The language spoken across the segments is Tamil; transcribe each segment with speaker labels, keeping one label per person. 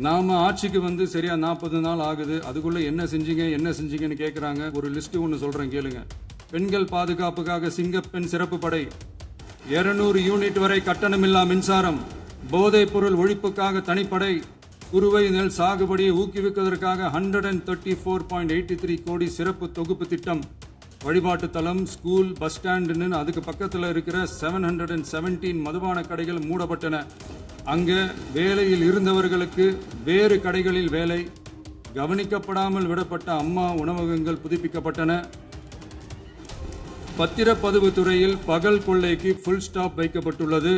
Speaker 1: நாம ஆட்சிக்கு வந்து சரியா 40 நாள் ஆகுது. அதுக்குள்ள என்ன செஞ்சீங்கன்னு கேட்குறாங்க. ஒரு லிஸ்ட் ஒன்று சொல்றேன் கேளுங்க. பெண்கள் பாதுகாப்புக்காக சிங்கப்பெண் சிறப்பு படை, 200 யூனிட் வரை கட்டணமில்லா மின்சாரம், போதைப் பொருள் ஒழிப்புக்காக தனிப்படை, குறுவை நெல் சாகுபடியை ஊக்குவிப்பதற்காக 134.83 கோடி சிறப்பு தொகுப்பு திட்டம், வழிபாட்டு தலம், ஸ்கூல், பஸ் ஸ்டாண்டுன்னு அதுக்கு பக்கத்தில் இருக்கிற 717 மதுபான கடைகள் மூடப்பட்டன. அங்க வேலையில் இருந்தவர்களுக்கு வேறு கடைகளில் வேலை, கவனிக்கப்படாமல் விடப்பட்ட அம்மா உணவகங்கள் புதுப்பிக்கப்பட்டன. பத்திரப்பதிவு துறையில் பகல் கொள்ளைக்கு ஃபுல் ஸ்டாப் வைக்கப்பட்டுள்ளது.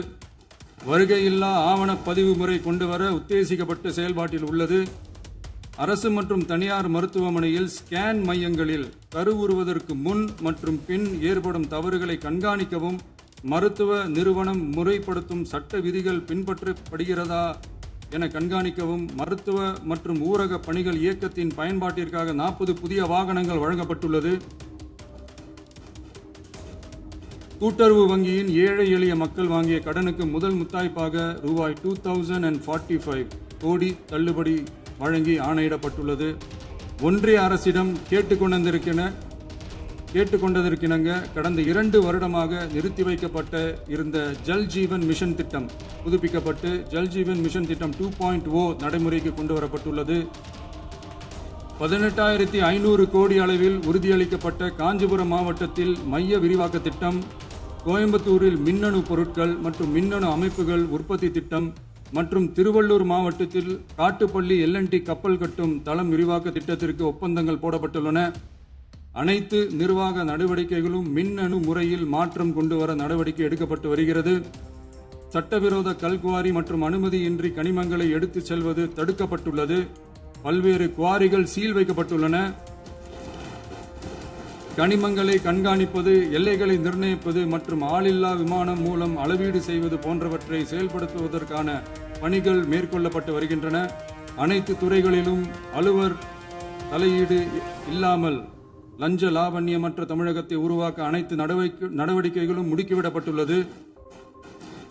Speaker 1: வருகையில்லா ஆவணப்பதிவு முறை கொண்டு வர உத்தேசிக்கப்பட்டு செயல்பாட்டில் உள்ளது. அரசு மற்றும் தனியார் மருத்துவமனையில் ஸ்கேன் மையங்களில் கருவுறுவதற்கு முன் மற்றும் பின் ஏற்படும் தவறுகளை கண்காணிக்கவும், மருத்துவ நிறுவனம் முறைப்படுத்தும் சட்ட விதிகள் பின்பற்றப்படுகிறதா என கண்காணிக்கவும், மருத்துவ மற்றும் ஊரக பணிகள் இயக்கத்தின் பயன்பாட்டிற்காக 40 புதிய வாகனங்கள் வழங்கப்பட்டுள்ளது. கூட்டுறவு வங்கியின் ஏழை எளிய மக்கள் வாங்கிய கடனுக்கு முதல் முத்தாய்ப்பாக ரூபாய் 2045 கோடி தள்ளுபடி வழங்கி ஆணையிடப்பட்டுள்ளது. ஒன்றிய அரசிடம் கேட்டுக்கொண்டதற்கிணங்க கடந்த 2 வருடமாக நிறுத்தி வைக்கப்பட்ட இருந்த ஜல் ஜீவன் மிஷன் திட்டம் புதுப்பிக்கப்பட்டு ஜல் ஜீவன் மிஷன் திட்டம் 2.0 நடைமுறைக்கு கொண்டு வரப்பட்டுள்ளது. 18,500 கோடி அளவில் உறுதியளிக்கப்பட்ட காஞ்சிபுரம் மாவட்டத்தில் மைய விரிவாக்க திட்டம், கோயம்புத்தூரில் மின்னணு பொருட்கள் மற்றும் மின்னணு அமைப்புகள் உற்பத்தி திட்டம் மற்றும் திருவள்ளூர் மாவட்டத்தில் காட்டுப்பள்ளி LNT கப்பல் கட்டும் தளம் விரிவாக்க திட்டத்திற்கு ஒப்பந்தங்கள் போடப்பட்டுள்ளன. அனைத்து நிர்வாக நடவடிக்கைகளும் மின்னணு முறையில் மாற்றம் கொண்டு வர நடவடிக்கை எடுக்கப்பட்டு வருகிறது. சட்டவிரோத கல்குவாரி மற்றும் அனுமதியின்றி கனிமங்களை எடுத்துச் செல்வது தடுக்கப்பட்டுள்ளது. பல்வேறு குவாரிகள் சீல் வைக்கப்பட்டுள்ளன. கனிமங்களை கண்காணிப்பது, எல்லைகளை நிர்ணயிப்பது மற்றும் ஆளில்லா விமானம் மூலம் அளவீடு செய்வது போன்றவற்றை செயல்படுத்துவதற்கான பணிகள் மேற்கொள்ளப்பட்டு வருகின்றன. அனைத்து துறைகளிலும் அலுவலர் தலையீடு இல்லாமல் லஞ்ச லாவண்யமற்ற தமிழகத்தை உருவாக்க அனைத்து நடவடிக்கைகளும் முடுக்கிவிடப்பட்டுள்ளது.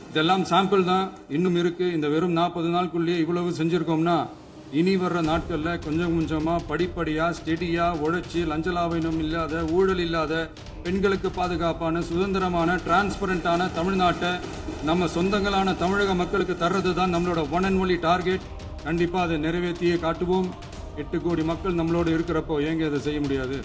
Speaker 1: இதெல்லாம் சாம்பிள் தான், இன்னும் இருக்கு. இந்த வெறும் 40 நாளுக்குள்ளேயே இவ்வளவு செஞ்சிருக்கோம்னா இனி வர்ற நாட்களில் கொஞ்சம் கொஞ்சமாக படிப்படியாக ஸ்டெடியாக உழைச்சி லஞ்ச லாவண்யம் இல்லாத, ஊழல் இல்லாத, பெண்களுக்கு பாதுகாப்பான, சுதந்திரமான, டிரான்ஸ்பரண்டான தமிழ்நாட்டை நம்ம சொந்தங்களான தமிழக மக்களுக்கு தர்றது தான் நம்மளோட ஒன் அண்ட் ஒன்லி டார்கெட். கண்டிப்பாக அதை நிறைவேற்றியே காட்டுவோம். 8 கோடி மக்கள் நம்மளோடு இருக்கிறப்போ ஏங்க அதை செய்ய முடியாது?